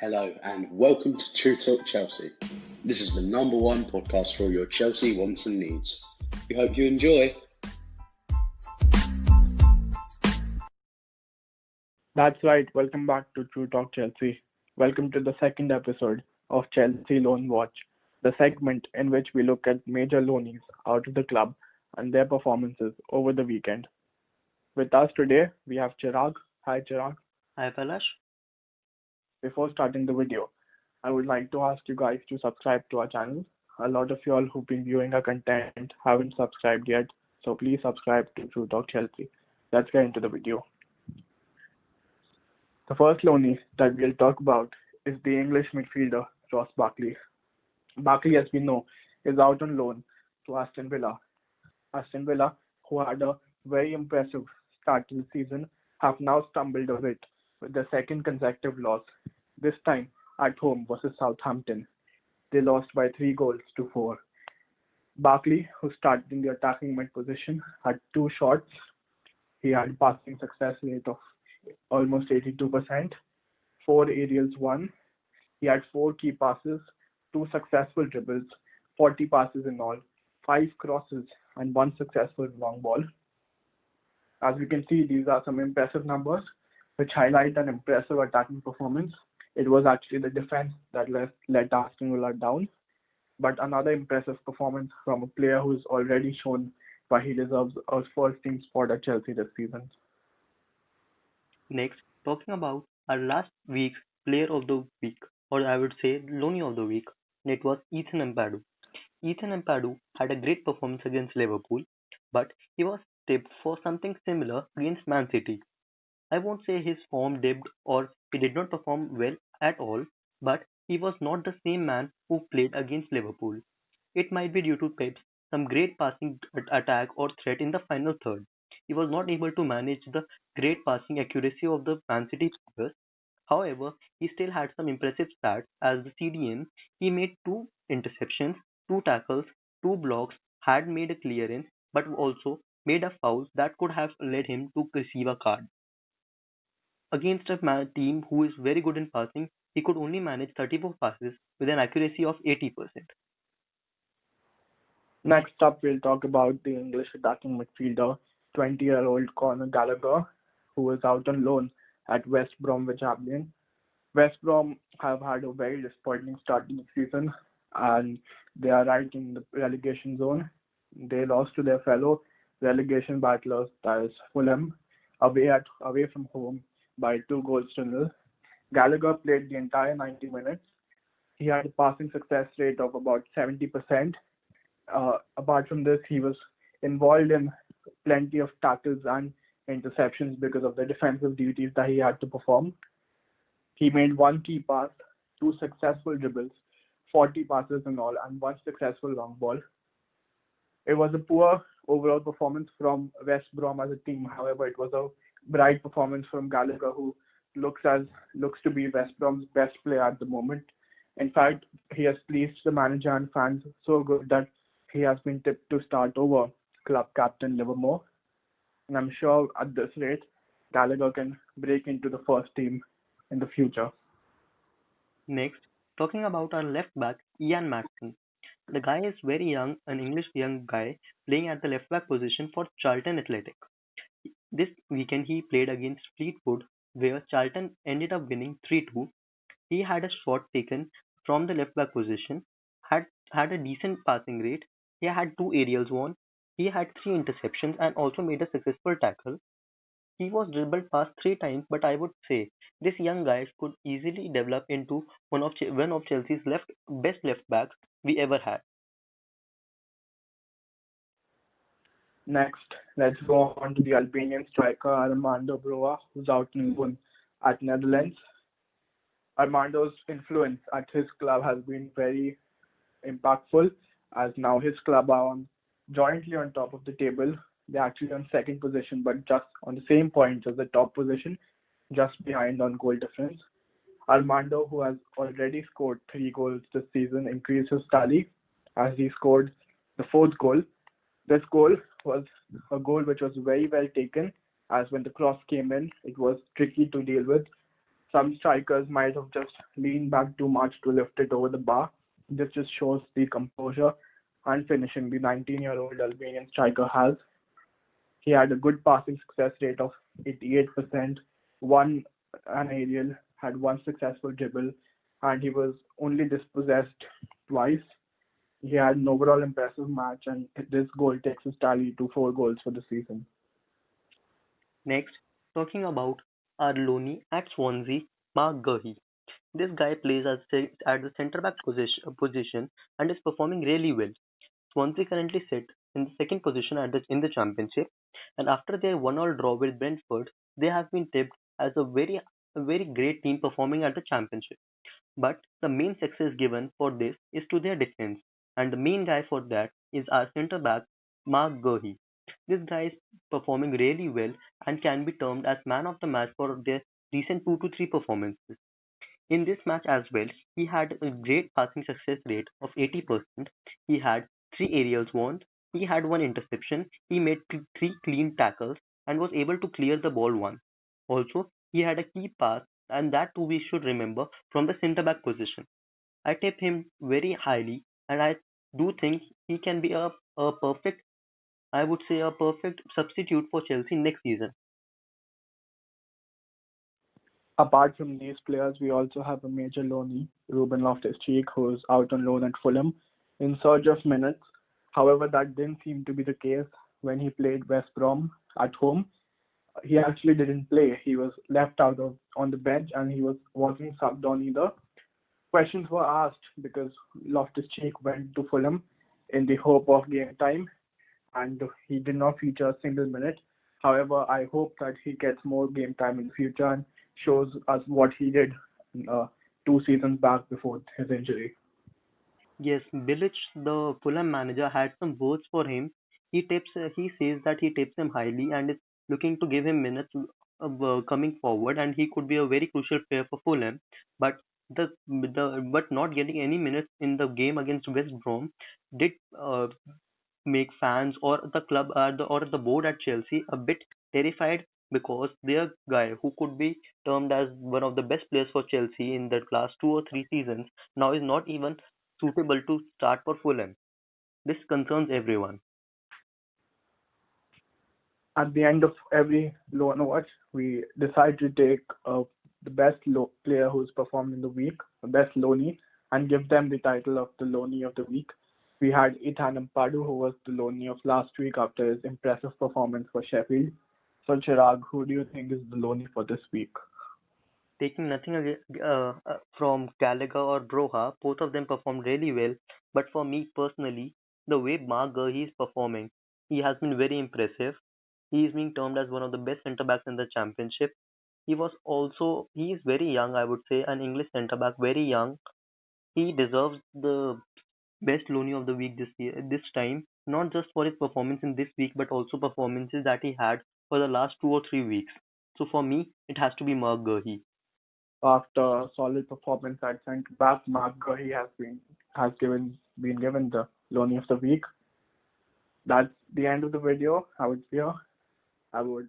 Hello and welcome to True Talk Chelsea. This is the number one podcast for all your Chelsea wants and needs. We hope you enjoy. That's right. Welcome back to True Talk Chelsea. Welcome to the second episode of Chelsea Loan Watch, the segment in which we look at major loanees out of the club and their performances over the weekend. With us today, we have Chirag. Hi, Chirag. Hi, Palash. Before starting the video, I would like to ask you guys to subscribe to our channel. A lot of y'all who've been viewing our content haven't subscribed yet, so please subscribe to True Talk Chelsea. Let's get into the video. The first loanee that we'll talk about is the English midfielder Ross Barkley. Barkley, as we know, is out on loan to Aston Villa. Aston Villa, who had a very impressive start to the season, have now stumbled a bit with their second consecutive loss, this time at home versus Southampton. They lost by 3-4. Barkley, who started in the attacking mid position, had 2 shots. He had a passing success rate of almost 82%, 4 aerials won. He had 4 key passes, 2 successful dribbles, 40 passes in all, 5 crosses, and 1 successful long ball. As we can see, these are some impressive numbers which highlight an impressive attacking performance. It was actually the defense that let Aston Villa down, but another impressive performance from a player who's already shown why he deserves a first team spot at Chelsea this season. Next, talking about our last week's player of the week, or I would say Loney of the week, and it was Ethan Ampadu. Ethan Ampadu had a great performance against Liverpool, but he was tipped for something similar against Man City. I won't say his form dipped or he did not perform well at all, but he was not the same man who played against Liverpool. It might be due to Pep's some great passing attack or threat in the final third. He was not able to manage the great passing accuracy of the Man City players. However, he still had some impressive stats as the CDM. He made 2 interceptions, 2 tackles, 2 blocks, had made a clearance, but also made a foul that could have led him to receive a card. Against a team who is very good in passing, he could only manage 34 passes with an accuracy of 80%. Next up, we'll talk about the English attacking midfielder, 20-year-old Conor Gallagher, who is out on loan at West Bromwich Albion. West Brom have had a very disappointing start to the season, and they are right in the relegation zone. They lost to their fellow relegation battlers, that is Fulham, away from home by 2-0. Gallagher played the entire 90 minutes. He had a passing success rate of about 70%. Apart from this, he was involved in plenty of tackles and interceptions because of the defensive duties that he had to perform. He made 1 key pass, 2 successful dribbles, 40 passes in all, and 1 successful long ball. It was a poor overall performance from West Brom as a team. However, it was a bright performance from Gallagher, who looks to be West Brom's best player at the moment. In fact, he has pleased the manager and fans so good that he has been tipped to start over club captain Livermore. And I'm sure at this rate, Gallagher can break into the first team in the future. Next, talking about our left back, Ian Maatsen. The guy is very young, an English young guy playing at the left back position for Charlton Athletic. This weekend he played against Fleetwood, where Charlton ended up winning 3-2. He had a shot taken from the left back position, had a decent passing rate. He had 2 aerials won. He had 3 interceptions and also made a successful tackle. He was dribbled past 3 times, but I would say this young guy could easily develop into one of Chelsea's best left backs we ever had. Next, let's go on to the Albanian striker Armando Broja, who's out in loan at Netherlands. Armando's influence at his club has been very impactful, as now his club are jointly on top of the table. They're actually on second position, but just on the same points as the top position, just behind on goal difference. Armando, who has already scored 3 goals this season, increased his tally as he scored the 4th goal. This goal was a goal which was very well taken, as when the cross came in, it was tricky to deal with. Some strikers might have just leaned back too much to lift it over the bar. This just shows the composure and finishing the 19-year-old Albanian striker has. He had a good passing success rate of 88%, won an aerial, had one successful dribble, and he was only dispossessed twice. He had an overall impressive match, and this goal takes his tally to 4 goals for the season. Next, talking about our Loney at Swansea, Mark Gurhey. This guy plays at the centre back position and is performing really well. Swansea currently sit in the second position in the championship, and after their 1-all draw with Brentford, they have been tipped as a very great team performing at the championship. But the main success given for this is to their defense, and the main guy for that is our centre back Mark Gurhey. This guy is performing really well and can be termed as man of the match for their recent 2 to 3 performances. In this match as well, he had a great passing success rate of 80%. He had 3 aerials won. He had 1 interception. He made 3 clean tackles and was able to clear the ball once. Also, he had a key pass, and that too we should remember, from the centre back position. I tip him very highly, and I do think he can be a perfect, I would say, a perfect substitute for Chelsea next season. Apart from these players, we also have a major loanee, Ruben Loftus-Cheek, who is out on loan at Fulham in search of minutes. However, that didn't seem to be the case when he played West Brom at home. He actually didn't play. He was left on the bench, and he wasn't subbed on either. Questions were asked because Loftus-Cheek went to Fulham in the hope of game time, and he did not feature a single minute. However, I hope that he gets more game time in the future and shows us what he did 2 seasons back before his injury. Yes, Bilic, the Fulham manager, had some words for him. He says that he tips him highly and is looking to give him minutes coming forward, and he could be a very crucial player for Fulham. But but not getting any minutes in the game against West Brom did make fans or the club or the board at Chelsea a bit terrified, because their guy, who could be termed as one of the best players for Chelsea in the last 2 or 3 seasons, now is not even suitable to start for Fulham. This concerns everyone. At the end of every loan watch, we decide to take the best player who's performed in the week, the best loanee, and give them the title of the loanee of the week. We had Ethan Ampadu, who was the loanee of last week after his impressive performance for Sheffield. So, Chirag, who do you think is the loanee for this week? Taking nothing from Gallagher or Broja, both of them performed really well. But for me personally, the way Mark Gurhey is performing, he has been very impressive. He is being termed as one of the best centre backs in the championship. He is very young, I would say, an English centre back, very young. He deserves the best loanee of the week this time, not just for his performance in this week, but also performances that he had for the last 2 or 3 weeks. So for me, it has to be Mark Gurhey. After a solid performance at centre back, Mark Gurhey been given the loanee of the week. That's the end of the video. I would